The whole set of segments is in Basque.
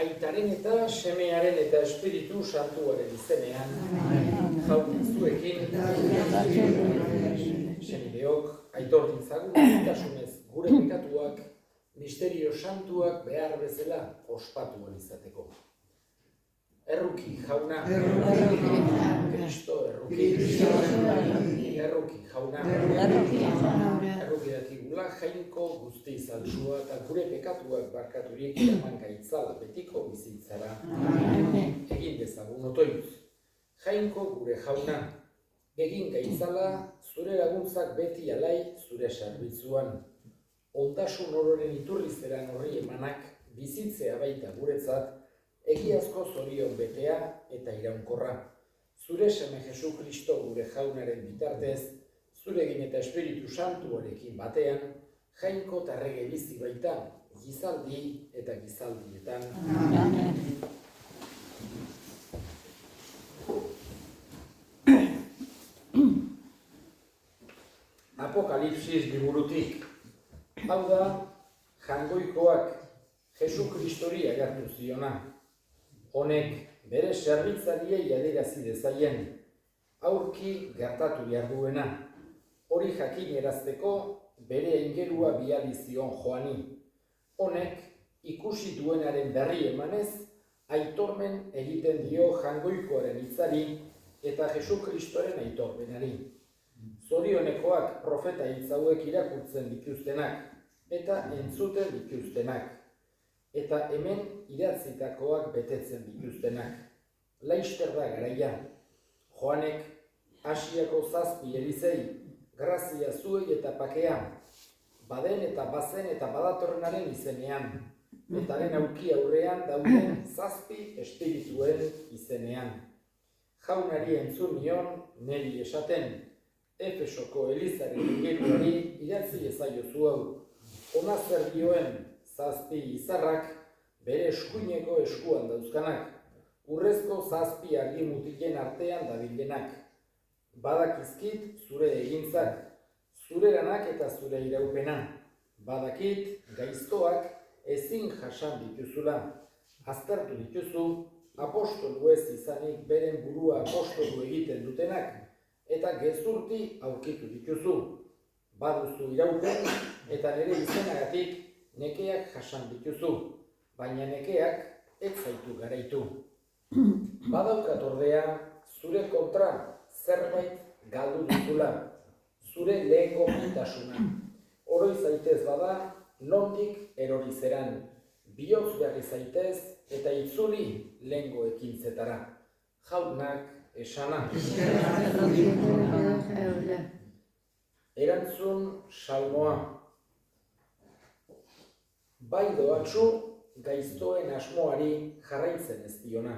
Aitaren eta semearen eta espiritu santuaren izenean, jaun zuekin, senideok, aitor ditzagun itasunez gure pekatuak, misterio santuak behar bezala ospatu ahal izateko. Erruki jauna, Kristo erruki, erruki jauna, erruki dakigula jainko guzti zaltsua eta gure pekatuak barkaturik eraman gaitzala betiko bizitzara. Egin dezagun otoitz, jainko gure jauna, egin gaitzala zure laguntzak beti alai zure zerbitzuan. Ondasun ororen iturrizeran horri emanak bizitzea baita guretzat, egiazko zorion betea eta iraunkorra. Zure seme Jesu Kristo gure jaunaren bitartez, zuregin eta Espiritu Santuarekin batean, jainko tarrege bizi baita, gizaldi eta gizaldietan. Apokalipsis liburutik. Hau da, jangoikoak Jesu Kristori agertu ziona. Honek bere zerbitzariei adierazi dezaien, aurki gertatu behar duena. Hori jakinarazteko bere aingerua bidali zion Joani. Honek ikusi duenaren berri emanez, aitormen egiten dio jangoikoaren hitzari eta Jesu Kristoren aitormenari. Zorionekoak profeta hitz hauek irakurtzen dituztenak eta entzuten dituztenak. Eta hemen idatzitakoak betetzen dituztenak. Laster da garaia. Joanek Asiako 7 elizei, grazia zuei eta pakea, baden eta bazen eta badatorrenaren izenean, eta haren auki aurrean dauden 7 espirituen izenean. Jaunari entzun nion, neri esaten, Efesoko elizaren ingeruari idatzi ezaiozu hau. Ona zer dioen 7 izarrak bere eskuineko eskuan dauzkanak, urrezko 7 argi mutiken artean dabilenak. Badakizkit zure egintzak, zure lanak eta zure iraupena. Badakit gaiztoak ezin jasan dituzula. Aztertu dituzu, apostolu ez izanik beren burua apostolu egiten dutenak, eta gezurti aurkitu dituzu. Baduzu iraupen eta nire izenagatik nekeak jasan dituzu, baina nekeak ez zaitu garaitu. Badaukat ordea, zure kontra zerbait galdu duzula, zure lehengo mintasuna. Oroi zaitez bada, nondik erori zeran, bihotz berri zaitez eta itzuli lehengo ekintzetara. Jaunak esana. Erantzun salmoa. Bai doatxu, gaiztoen asmoari jarraitzen ez diona.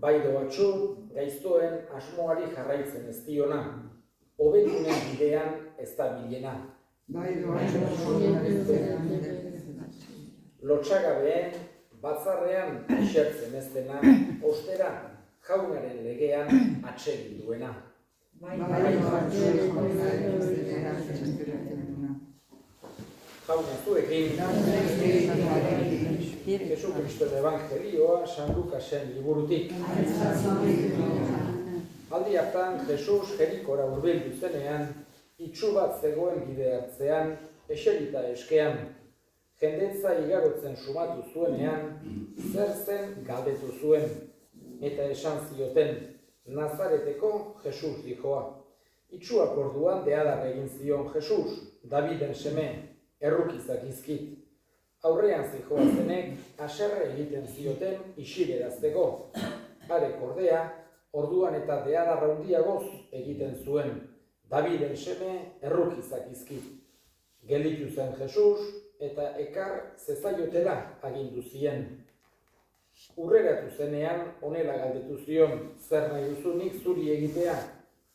Bai doatxu, gaiztoen asmoari jarraitzen ez diona. Hobetunen bidean ez da bilena. Lotxagabeen, batzarrean isertzen ez dena, ostera, jaunaren legean atsegin duena. Jauna zuekin, Jesu Kristoren Evangelioa San Lukasen liburutik. Aldi hartan, Jesus Jerikora hurbildu zenean, itsu bat zegoen bide hartzean, eserita eskean. Jendetza igarotzen sumatu zuenean, zer zen galdetu zuen, eta esan zioten, Nazareteko Jesus dijoa. Itsuak orduan deadar egin zion Jesus, Daviden seme, errukizak izkit. Aurrean zijoa zenek, haserre egiten zioten isilerazteko. Harek ordea, orduan eta deadar handiagoz egiten zuen, Daviden seme, errukizak izkit. Gelditu zen Jesus, eta ekar zezaiotela agindu zien. Urreratu zenean, honela galdetu zion, zer nahi duzu nik zuri egitea,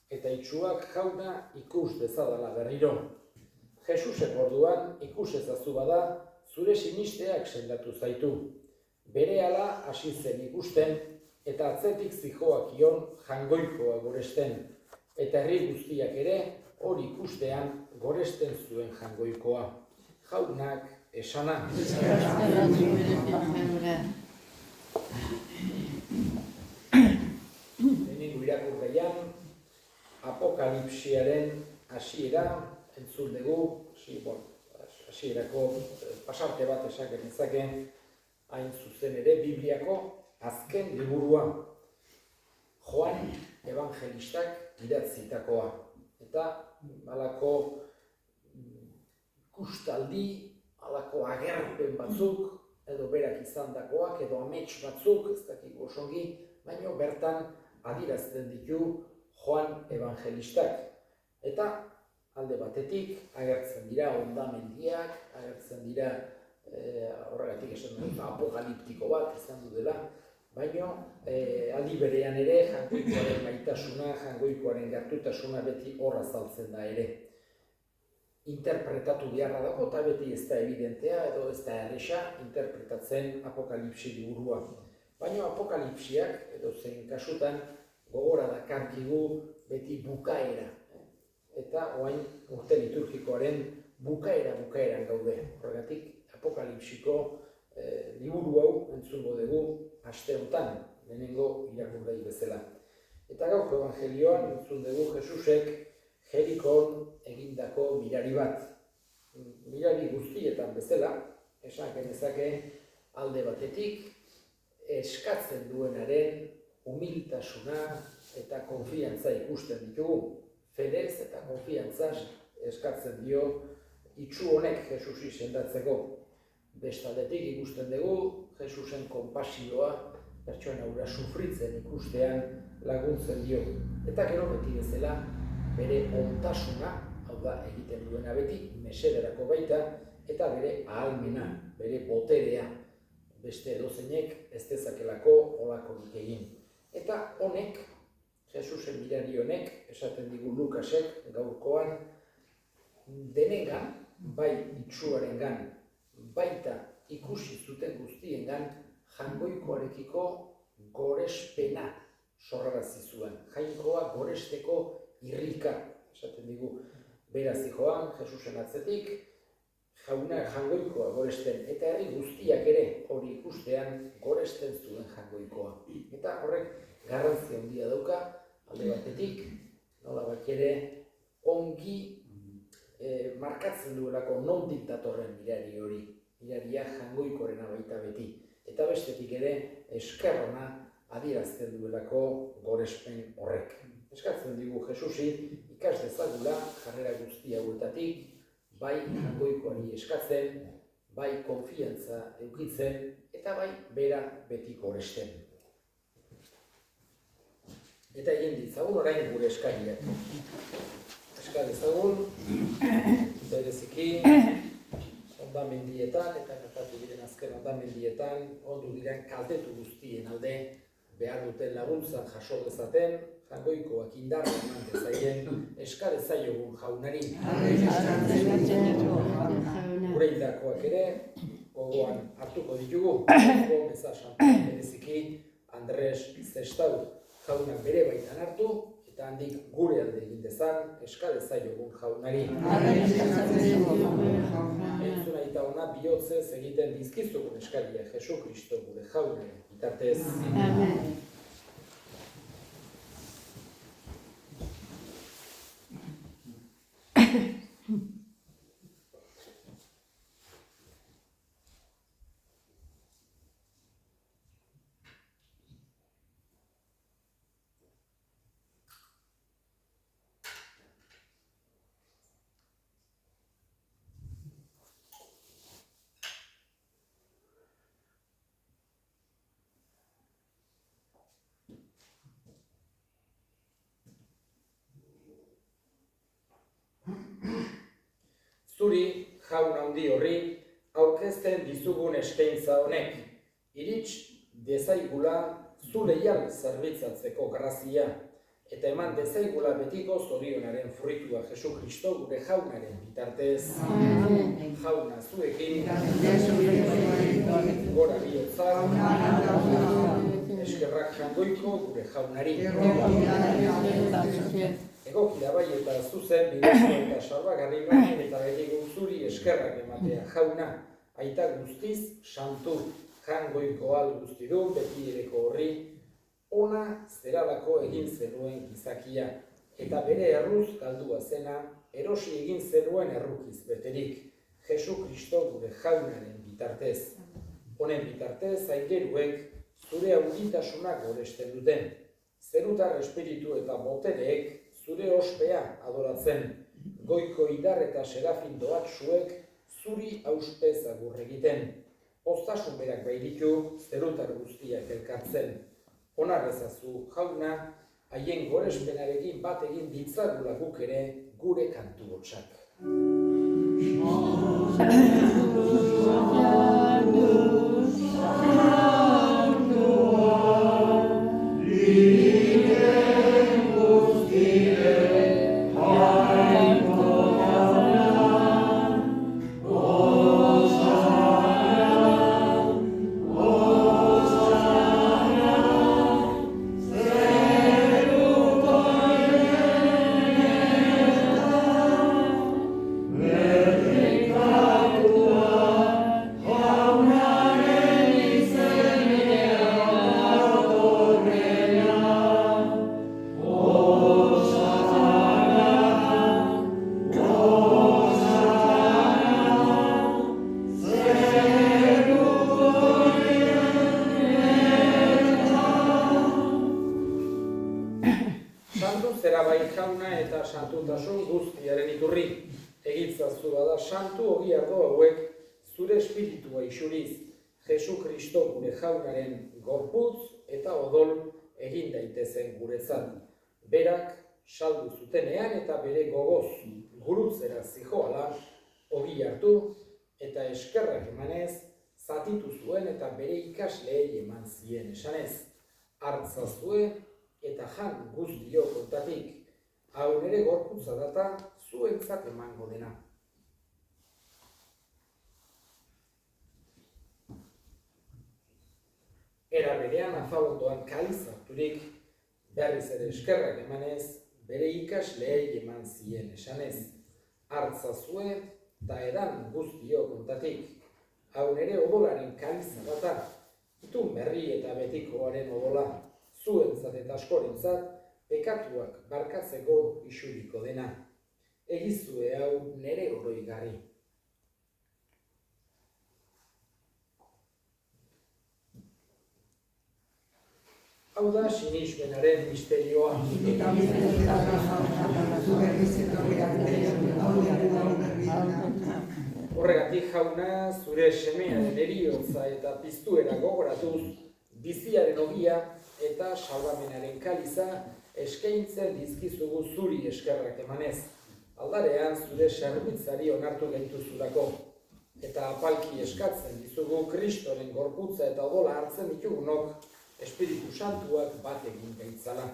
eta itsuak jauna ikus dezadala berriro. Jesusek orduan ikus ezazu bada, zure sinisteak sendatu zaitu. Berehala hasi zen ikusten, eta atzetik zijoak ion jangoikoa goresten, eta herri guztiak ere hori ikustean goresten zuen jangoikoa. jaunak esana. Lehenengo irakurgaian, Apokalipsiaren hasiera entzun dugu, hasierako pasarte bat esak genezaken, hain zuzen ere Bibliako azken liburua, Joan Evangelistak idatzitakoa. Eta halako ikustaldi, halako agerpen batzuk, edo berak izandakoak, edo amets batzuk, ez dakik osongi, baina bertan adierazten ditu Joan Evangelistak. Eta alde batetik agertzen dira hondamendiak, agertzen dira horregatik esan dut apokaliptiko bat izan du dela, baina aldi berean ere jangoikoaren maitasuna, jangoikoaren gertutasuna beti hor azaltzen da ere. Interpretatu beharra dago eta beti ez da evidentea edo ez da erresa interpretatzen Apokalipsi liburua. Baina apokalipsiak edo zein kasutan gogora dakarkigu beti bukaera. Eta orain urte liturgikoaren bukaeran gaude. Horregatik apokalipsiko liburu hau entzungo dugu aste honetan, lehenengo irakurgai bezala. Eta gaurko evangelioan entzun dugu Jesusek Jerikon egindako mirari bat. Mirari guztietan bezala, esan genezake alde batetik, eskatzen duenaren humiltasuna eta konfiantza ikusten ditugu. Fedez eta konfiantzaz eskatzen dio itsu honek Jesusi sendatzeko. Bestaldetik ikusten dugu Jesusen konpasioa pertsona hura sufritzen ikustean laguntzen dio. Eta gero beti bezala bere ontasuna, hau da egiten duena beti, mesederako baita, eta bere ahalmena, bere boterea. Beste edozeinek ez dezakelako olakorik egin. Eta honek, Jesusen mirari honek, esaten digu Lukasek gaurkoan, denegan, bai itsuarengan, baita ikusi zuten guztiengan, jangoikoarekiko gorespena sorrarazi zuen. Jainkoa goresteko irrika, esaten digu, beraz joan, Jesusen atzetik, jangoikoa goresten, eta herri guztiak ere hori ikustean goresten zuen jangoikoa. Eta horrek garrantzia handia dauka, alde batetik, nolabait ere ongi markatzen duelako nondik datorren mirari hori. Miraria jangoikoarena baita beti. Eta bestetik ere eskerrona adierazten duelako gorespen horrek. Eskatzen digu Jesusi ikas dezagula jarrera guzti hauetatik, bai jangoikoari eskatzen, bai konfiantza edukitzen, eta bai bera beti goresten. Eta egin ditzagun orain gure eskariak. Eskar dezagun, bereziki, hondamendietan, eta gertatu diren azken hondamendietan, ondu diren kaltetu guztien alde, behar duten laguntzan jaso dezaten, jangoikoak indarra eman dezaien, eskar dezaiogun jaunari. Gure hildakoak ere, gogoan hartuko ditugu, meza santuan bereziki Andres Zestau jaunak bere baitan hartu, eta handik gure alde egin dezan, eskar dezaiogun jaunari. Entzuna eta ona bihotzez egiten dizkizugun eskaria Jesu Kristo gure jaunari. Bitartez. Amen. Zuri, jaun handi horri, aurkezten dizugun eskaintza honek, irits dezaigula zu leial zerbitzatzeko grazia, eta eman dezaigula betiko zorionaren fruitua Jesu Kristo gure jaunaren bitartez. Amen. Jauna zuekin, gora bihotza, eskerrak jangoiko gure jaunari. Egokila bai eta zuzen, bidezko eta salbagarri gainen eta gehiago zuri eskerrak ematea jauna, aita guztiz santu, jangoiko al guztidun, beti ereko horri, ona zeralako egin zenuen gizakia, eta bere erruz galdua zena, erosi egin zenuen errukiz beterik, Jesu Kristo gure jaunaren bitartez. Honen bitartez, aingeruek zure haunditasunak goresten duten, zerutar espiritu eta botereek zure ospea adoratzen, goiko idar eta serafindoak zuek zuri auspez agur egiten, postasun berak bairitu zerutar guztiak elkartzen. Onar ezazu jauna, haien gorespenarekin bat egin ditzagula guk ere gure kantu hotsak. Santutasun guztiaren iturri, egitzazu bada santu ogi ardo hauek zure espiritua isuriz, Jesu Kristo gure jaunaren gorputz eta odol egin daitezen guretzat. Berak saldu zutenean eta bere gogoz gurutzera zijoala ogi hartu eta eskerrak emanez zatitu zuen eta bere ikasleei eman zien esanez. Hartzazue eta jan guztio kontatik. Hau nere gorputza data zuentzat emango dena. Era berean afabondoan kalizarturik, berriz ere eskerrak emanez, bere ikasleei eman zien esanez. Hartzazue eta edan guztio kontatik. Hau nere odolaren kaliza data, itun berri eta betikoaren odola, zuentzat eta askorentzat, pekatuak barkatzeko isuriko dena. Egizue hau nere oroigarri. Hau da sinismenaren misterioa. Horregatik jauna, zure semearen heriotza eta piztuera gogoratuz, biziaren ogia eta salbamenaren kaliza eskaintzen dizkizugu zuri eskerrak emanez. Aldarean zure zerbitzari onartu gaituzulako. Eta apalki eskatzen dizugu Kristoren gorputza eta odola hartzen ditugunok Espiritu Santuak bat egin gaitzala.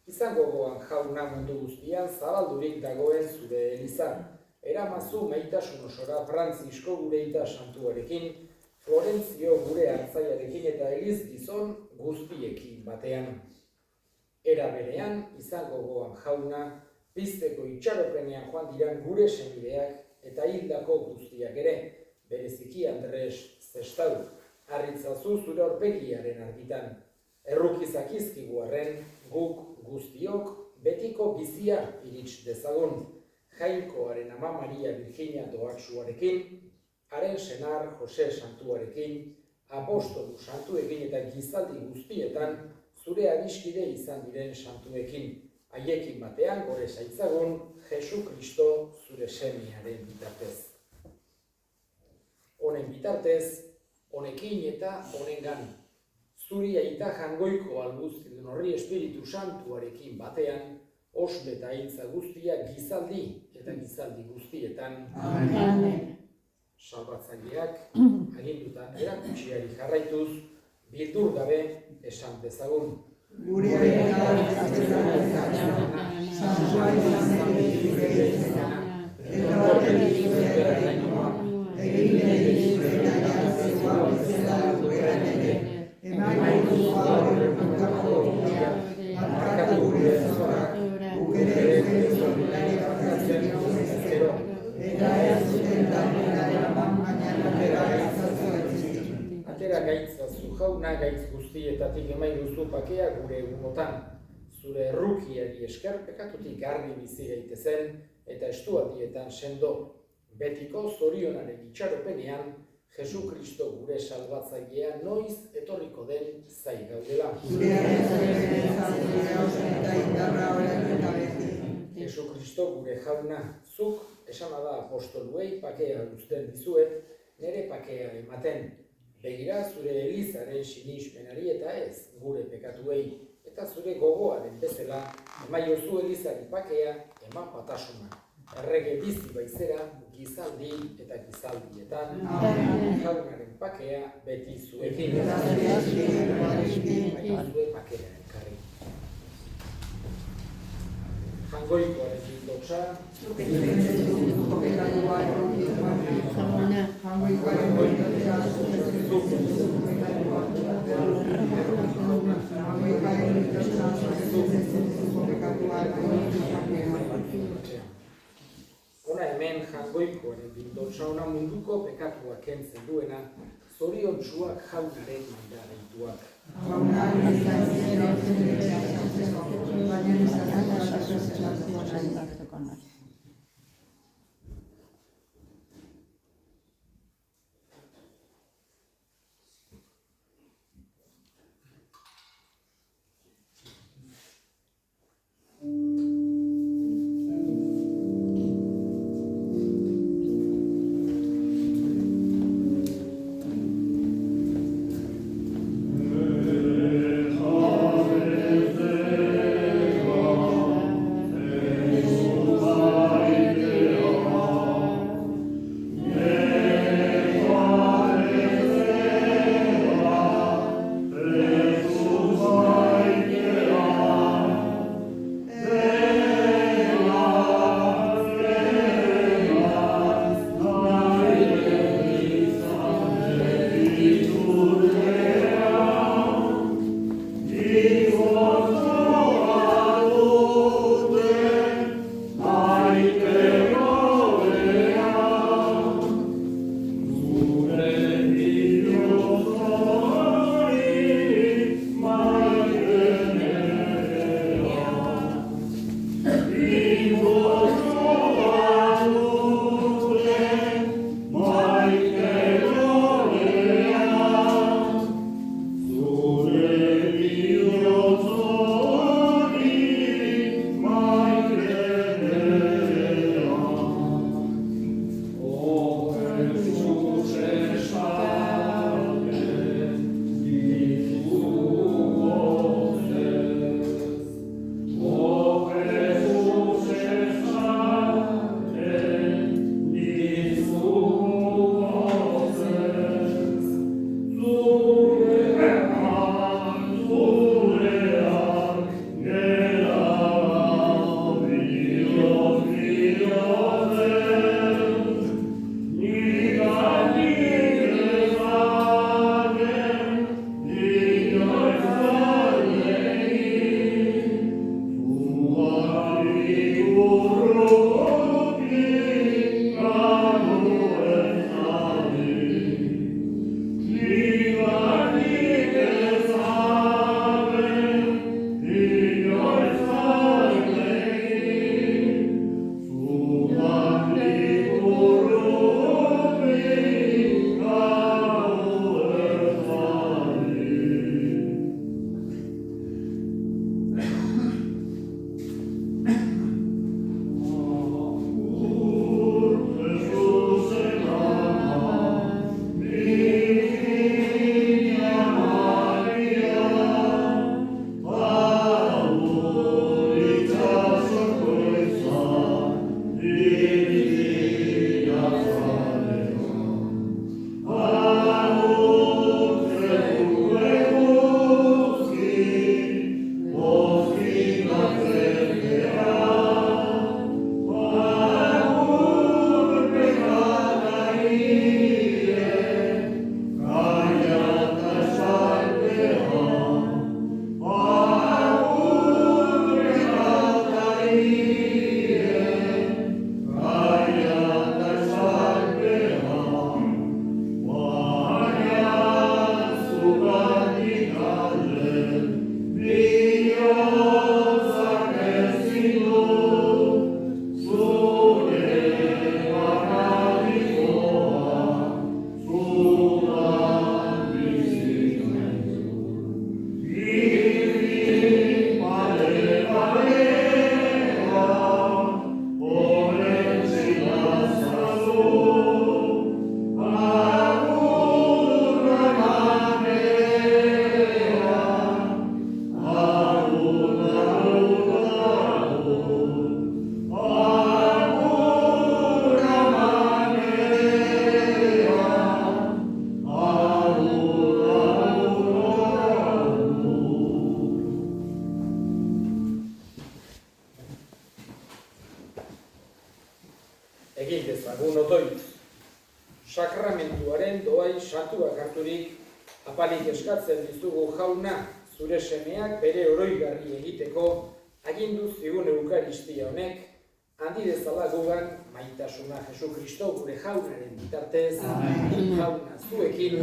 Izango goan jauna mundu guztian zabaldurik dagoen zure eliza. Eramazu maitasun osora Frantzisko gure ita santuarekin, Florentzio gure hartzaiarekin eta eliz gizon guztiekin batean. Era berean, izango goan jauna, pizteko itxaropenean joan diran gure senideak eta hildako guztiak ere, bereziki Andres Zestau, harritzazu zure aurpegiaren argitan. Errukizak izkigu arren, guk guztiok betiko bizia irits dezagun, Jainkoaren ama Maria Virginia doaksuarekin, haren senar Jose Santuarekin, apostolu santuekin eta gizaldi guztietan, zure adiskide izan diren santuekin, haiekin batean gore zaitzagun Jesu Kristo zure semiaren bitartez. Honen bitartez, honekin eta honengan, zuri aita jangoiko alguztidun horri Espiritu Santuarekin batean, osbe eta hitza guztia gizaldi eta gizaldi guztietan. Amen. Salbatzaileak aginduta erakutsiari jarraituz, bildur gabe esan dezagun. Gure jauna gaitz guztietatik emain duzu pakea gure egunotan. Zure errukiari esker pekatutik garbi bizi gaitezen eta estualdietan sendo. Betiko zorionaren itxaropenean, Jesu Kristo gure salbatzailea noiz etorriko den zai gaudela. Jesu Kristo gure jauna, zuk esana da apostoluei pakea uzten dizuet, nere pakea ematen. Begira zure Elizaren sinismenari eta ez gure pekatuei, eta zure gogoaren bezala emaiozu Elizari pakea eman patasuna. Errege bizi baizera, gizaldi eta gizaldietan, jaunaren pakea beti zuekin. Zue pakea elkarri. Jangoikoarekin dotsa, Hona hemen jangoikoaren bildotsa ona munduko pekatua kentzen duena, zoriontsuak jaunaren dira deituak. sakramentuaren doai santuak harturik, apalik eskatzen dizugu Jauna, zure semeak bere oroigarri egiteko, agindu zigun eukaristia honek, handi dezala gugan maitasuna Jesu Kristo gure Jaunaren bitartez, Jauna zuekin,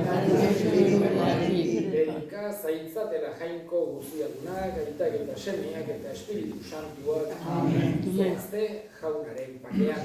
berika zaintzatela jainko guziadunak, aitak eta semeak eta Espiritu Santuak, zuazte Jaunaren pakean.